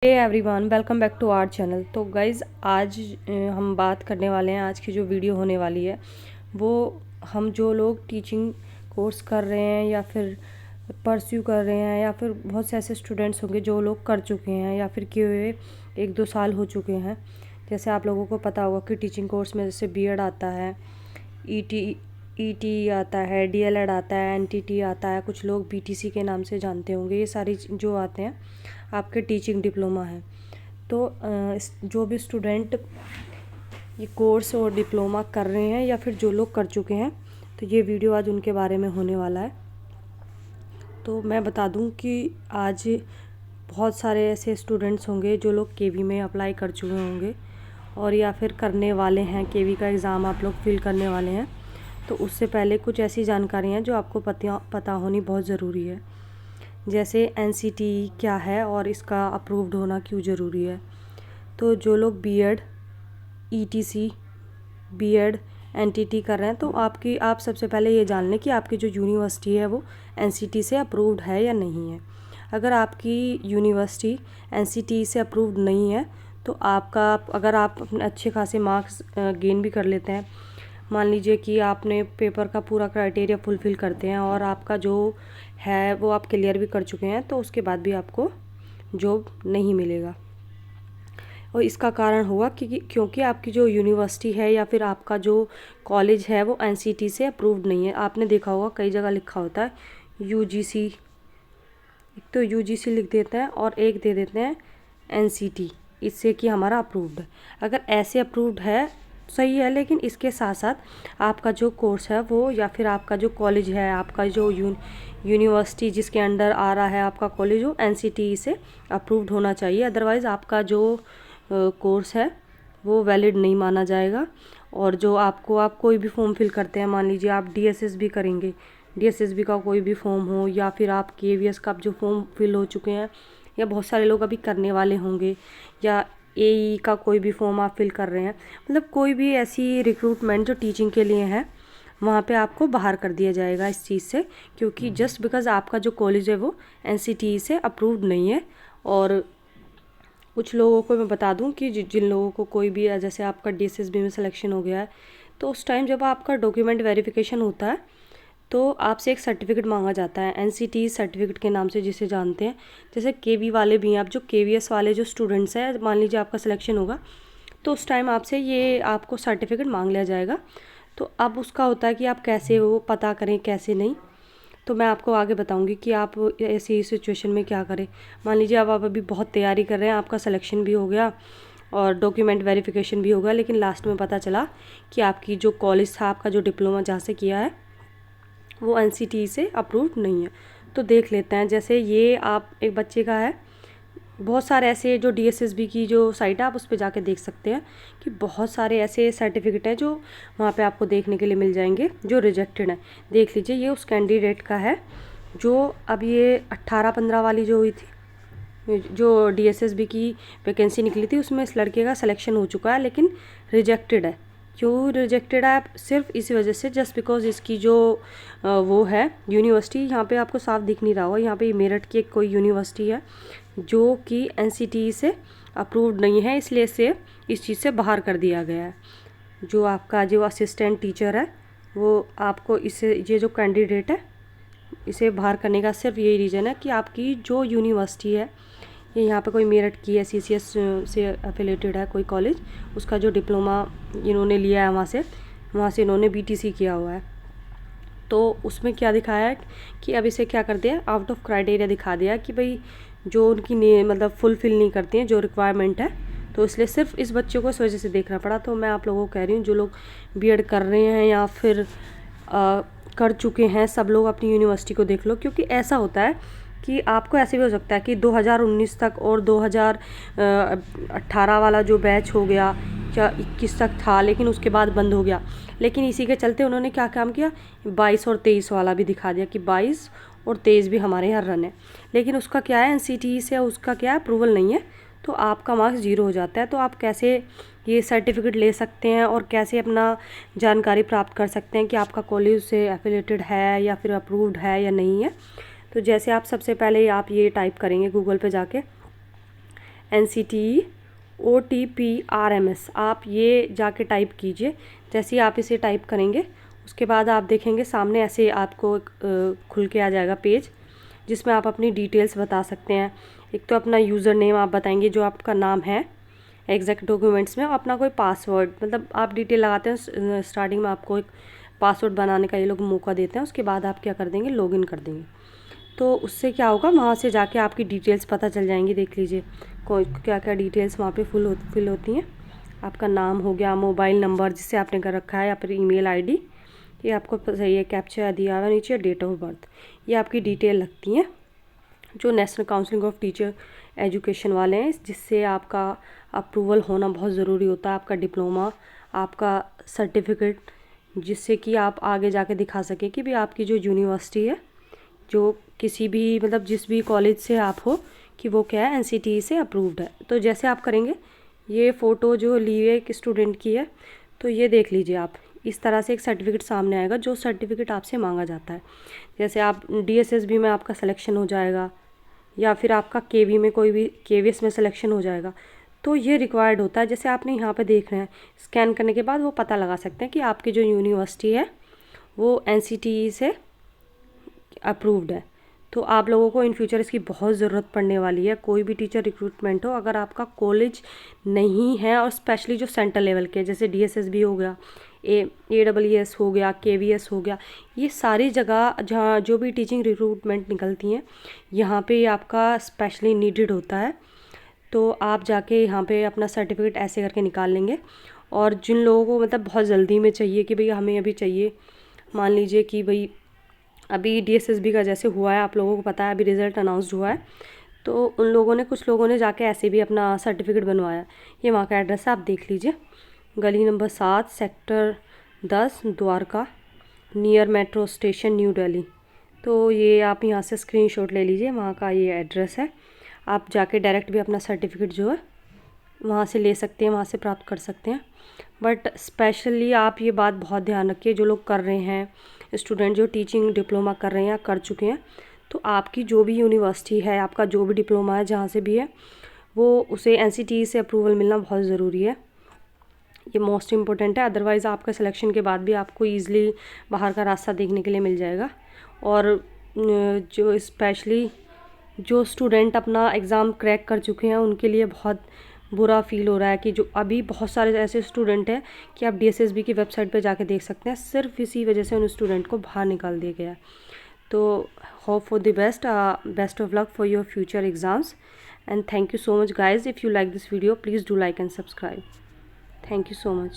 Hey everyone, welcome back to our channel. तो guys आज हम बात करने वाले हैं, आज की जो वीडियो होने वाली है वो हम जो लोग टीचिंग कोर्स कर रहे हैं या फिर परस्यू कर रहे हैं या फिर बहुत से ऐसे स्टूडेंट्स होंगे जो लोग कर चुके हैं या फिर किए हुए 1-2 साल हो चुके हैं। जैसे आप लोगों को पता होगा कि टीचिंग कोर्स में जैसे बीएड आता है, ईटी आता है, डीएलएड आता है, एनटीटी आता है, कुछ लोग बीटीसी के नाम से जानते होंगे। ये सारी जो आते हैं आपके टीचिंग डिप्लोमा है। तो जो भी स्टूडेंट ये कोर्स और डिप्लोमा कर रहे हैं या फिर जो लोग कर चुके हैं, तो ये वीडियो आज उनके बारे में होने वाला है। तो मैं बता दूं कि आज बहुत सारे ऐसे स्टूडेंट्स होंगे जो लोग केवी में अप्लाई कर चुके होंगे और या फिर करने वाले हैं, केवी का एग्ज़ाम आप लोग फिल करने वाले हैं। तो उससे पहले कुछ ऐसी जानकारियाँ जो आपको पता होनी बहुत ज़रूरी है। जैसे एनसीटी क्या है और इसका अप्रूव्ड होना क्यों ज़रूरी है। तो जो लोग बीएड, ईटीसी, बीएड, एनटीटी कर रहे हैं तो आप सबसे पहले ये जान लें कि आपकी जो यूनिवर्सिटी है वो एनसीटी से अप्रूव्ड है या नहीं है। अगर आपकी यूनिवर्सिटी एनसीटी से अप्रूव्ड नहीं है तो अगर आप अपने अच्छे खासे मार्क्स गेन भी कर लेते हैं, मान लीजिए कि आपने पेपर का पूरा क्राइटेरिया फुलफ़िल करते हैं और आपका जो है वो आप क्लियर भी कर चुके हैं, तो उसके बाद भी आपको जॉब नहीं मिलेगा। और इसका कारण होगा क्योंकि आपकी जो यूनिवर्सिटी है या फिर आपका जो कॉलेज है वो एनसीटी से अप्रूव्ड नहीं है। आपने देखा होगा कई जगह लिखा होता है यूजीसी, एक तो यूजीसी लिख देते हैं और एक दे देते हैं एनसीटी, इससे कि हमारा अप्रूव्ड है। अगर ऐसे अप्रूव्ड है सही है, लेकिन इसके साथ साथ आपका जो कोर्स है वो या फिर आपका जो कॉलेज है, आपका जो यूनिवर्सिटी जिसके अंडर आ रहा है आपका कॉलेज, वो एनसीटी से अप्रूव्ड होना चाहिए। अदरवाइज़ आपका जो कोर्स है वो वैलिड नहीं माना जाएगा। और जो आप कोई भी फॉर्म फिल करते हैं, मान लीजिए आप डीएसएसबी करेंगे, डीएसएसबी का कोई भी फॉर्म हो या फिर आप केवीएस का जो फॉर्म फिल हो चुके हैं या बहुत सारे लोग अभी करने वाले होंगे, या एई का कोई भी फॉर्म आप फिल कर रहे हैं, मतलब कोई भी ऐसी रिक्रूटमेंट जो टीचिंग के लिए है, वहाँ पे आपको बाहर कर दिया जाएगा इस चीज़ से, क्योंकि जस्ट बिकॉज़ आपका जो कॉलेज है वो एनसीटी से अप्रूव्ड नहीं है। और कुछ लोगों को मैं बता दूं कि जिन लोगों को कोई भी, जैसे आपका डीएसएसबी में सिलेक्शन हो गया है, तो उस टाइम जब आपका डॉक्यूमेंट वेरिफिकेशन होता है तो आपसे एक सर्टिफिकेट मांगा जाता है, एनसीटी सर्टिफिकेट के नाम से जिसे जानते हैं। जैसे केवी वाले भी हैं, आप जो केवीएस वाले जो स्टूडेंट्स हैं, मान लीजिए आपका सिलेक्शन होगा तो उस टाइम आपसे ये आपको सर्टिफिकेट मांग लिया जाएगा। तो अब उसका होता है कि आप कैसे वो पता करें, कैसे नहीं। तो मैं आपको आगे बताऊंगी कि आप ऐसी सिचुएशन में क्या करें। मान लीजिए आप अभी बहुत तैयारी कर रहे हैं, आपका सिलेक्शन भी हो गया और डॉक्यूमेंट वेरिफिकेशन भी हो गया, लेकिन लास्ट में पता चला कि आपकी जो कॉलेज था, आपका जो डिप्लोमा जहाँ से किया है, वो एनसीटी से अप्रूव्ड नहीं है। तो देख लेते हैं, जैसे ये आप एक बच्चे का है, बहुत सारे ऐसे जो डीएसएसबी की जो साइट है आप उस पर जाके देख सकते हैं कि बहुत सारे ऐसे सर्टिफिकेट हैं जो वहाँ पे आपको देखने के लिए मिल जाएंगे जो रिजेक्टेड है। देख लीजिए, ये उस कैंडिडेट का है जो अब ये 18-15 वाली जो हुई थी, जो डीएसएसबी की वैकेंसी निकली थी, उसमें इस लड़के का सिलेक्शन हो चुका है लेकिन रिजेक्टेड है। क्यों रिजेक्टेड है? सिर्फ इसी वजह से, जस्ट बिकॉज इसकी जो वो है यूनिवर्सिटी, यहाँ पे आपको साफ दिख नहीं रहा होगा, यहाँ पे मेरठ की एक कोई यूनिवर्सिटी है जो कि एनसीटी से अप्रूव्ड नहीं है, इसलिए से इस चीज़ से बाहर कर दिया गया है। जो आपका जो असिस्टेंट टीचर है वो आपको इसे, ये जो कैंडिडेट है, इसे बाहर करने का सिर्फ यही रीज़न है कि आपकी जो यूनिवर्सिटी है, ये यहाँ पे कोई मेरठ की है, सीसीएस से एफिलेटेड है कोई कॉलेज, उसका जो डिप्लोमा इन्होंने लिया है वहाँ से इन्होंने बीटीसी किया हुआ है। तो उसमें क्या दिखाया है कि अब इसे क्या कर दिया, आउट ऑफ क्राइटेरिया दिखा दिया कि भाई जो उनकी मतलब फुलफ़िल नहीं करती हैं जो रिक्वायरमेंट है, तो इसलिए सिर्फ इस बच्चे को इस वजह से देखना पड़ा। तो मैं आप लोगों को कह रही हूँ, जो लोग बीएड कर रहे हैं या फिर कर चुके हैं, सब लोग अपनी यूनिवर्सिटी को देख लो, क्योंकि ऐसा होता है कि आपको ऐसे भी हो सकता है कि 2019 तक और 2018 वाला जो बैच हो गया या 21 तक था, लेकिन उसके बाद बंद हो गया, लेकिन इसी के चलते उन्होंने क्या काम किया, 22 और 23 वाला भी दिखा दिया कि 22 और 23 भी हमारे यहाँ रन है, लेकिन उसका क्या है, एनसीटी से उसका क्या है, अप्रूवल नहीं है, तो आपका मार्क्स 0 हो जाता है। तो आप कैसे ये सर्टिफिकेट ले सकते हैं और कैसे अपना जानकारी प्राप्त कर सकते हैं कि आपका कॉलेज से एफिलेटेड है या फिर अप्रूव्ड है या नहीं है। तो जैसे आप सबसे पहले आप ये टाइप करेंगे गूगल पे जाके NCTE/OTPRMS, आप ये जाके टाइप कीजिए। जैसे ही आप इसे टाइप करेंगे उसके बाद आप देखेंगे सामने ऐसे आपको खुल के आ जाएगा पेज, जिसमें आप अपनी डिटेल्स बता सकते हैं। एक तो अपना यूज़र नेम आप बताएंगे जो आपका नाम है एग्जैक्ट डॉक्यूमेंट्स में, अपना कोई पासवर्ड, मतलब आप डिटेल लगाते हैं स्टार्टिंग में, आपको एक पासवर्ड बनाने का ये लोग मौका देते हैं। उसके बाद आप क्या कर देंगे, लॉगिन कर देंगे। तो उससे क्या होगा, वहाँ से जाके आपकी डिटेल्स पता चल जाएंगी। देख लीजिए क्या क्या डिटेल्स वहाँ पे फिल होती हैं। आपका नाम हो गया, मोबाइल नंबर जिससे आपने कर रखा है, या फिर ईमेल आईडी, ये आपको सही है, कैप्चा दिया हुआ नीचे, डेट ऑफ बर्थ, ये आपकी डिटेल लगती हैं जो national council of teacher education वाले हैं, जिससे आपका अप्रूवल होना बहुत ज़रूरी होता है। आपका डिप्लोमा, आपका सर्टिफिकेट, जिससे कि आप आगे जाके दिखा सकें कि भी आपकी जो यूनिवर्सिटी है, जो किसी भी मतलब जिस भी कॉलेज से आप हो, कि वो क्या है NCTE से अप्रूव्ड है। तो जैसे आप करेंगे, ये फ़ोटो जो ली है एक स्टूडेंट की है, तो ये देख लीजिए आप, इस तरह से एक सर्टिफिकेट सामने आएगा, जो सर्टिफिकेट आपसे मांगा जाता है। जैसे आप DSSB में आपका सिलेक्शन हो जाएगा, या फिर आपका KV में कोई भी KVS में सिलेक्शन हो जाएगा, तो ये रिक्वायर्ड होता है। जैसे आपने यहाँ पे देख रहे हैं, स्कैन करने के बाद वो पता लगा सकते हैं कि आपकी जो यूनिवर्सिटी है वो NCTE से अप्रूव्ड है। तो आप लोगों को इन फ्यूचर इसकी बहुत ज़रूरत पड़ने वाली है। कोई भी टीचर रिक्रूटमेंट हो, अगर आपका कॉलेज नहीं है, और स्पेशली जो सेंटर लेवल के, जैसे DSSB हो गया, AEES हो गया, KVS हो गया, ये सारी जगह जहाँ जो भी टीचिंग रिक्रूटमेंट निकलती हैं, यहाँ पे आपका स्पेशली नीडेड होता है। तो आप जाके यहाँ पे अपना सर्टिफिकेट ऐसे करके निकाल लेंगे। और जिन लोगों को मतलब बहुत जल्दी में चाहिए कि भाई हमें अभी चाहिए, मान लीजिए कि भाई अभी DSSB का जैसे हुआ है, आप लोगों को पता है अभी रिज़ल्ट अनाउंस्ड हुआ है, तो उन लोगों ने, कुछ लोगों ने जाके ऐसे भी अपना सर्टिफिकेट बनवाया। ये वहाँ का एड्रेस है, आप देख लीजिए, गली number 7, sector 10, Dwarka, near metro station, new Delhi. तो ये आप यहाँ से स्क्रीनशॉट ले लीजिए, वहाँ का ये एड्रेस है। आप जाके डायरेक्ट भी अपना सर्टिफिकेट जो है वहाँ से ले सकते हैं, वहाँ से प्राप्त कर सकते हैं। बट स्पेशली आप ये बात बहुत ध्यान रखिए, जो लोग कर रहे हैं, स्टूडेंट जो टीचिंग डिप्लोमा कर रहे हैं या कर चुके हैं, तो आपकी जो भी यूनिवर्सिटी है, आपका जो भी डिप्लोमा है, जहाँ से भी है, वो उसे NCTE से अप्रूवल मिलना बहुत ज़रूरी है। ये मोस्ट इम्पोर्टेंट है। अदरवाइज़ आपका सिलेक्शन के बाद भी आपको ईज़िली बाहर का रास्ता देखने के लिए मिल जाएगा। और जो स्पेशली जो स्टूडेंट अपना एग्ज़ाम क्रैक कर चुके हैं, उनके लिए बहुत बुरा फील हो रहा है कि जो अभी बहुत सारे ऐसे स्टूडेंट हैं कि आप DSSB की वेबसाइट पर जाके देख सकते हैं, सिर्फ इसी वजह से उन स्टूडेंट को बाहर निकाल दिया गया है। तो hope for the best of luck for your future exams, and thank you so much guys. If you like this video, please do like and subscribe. Thank you so much.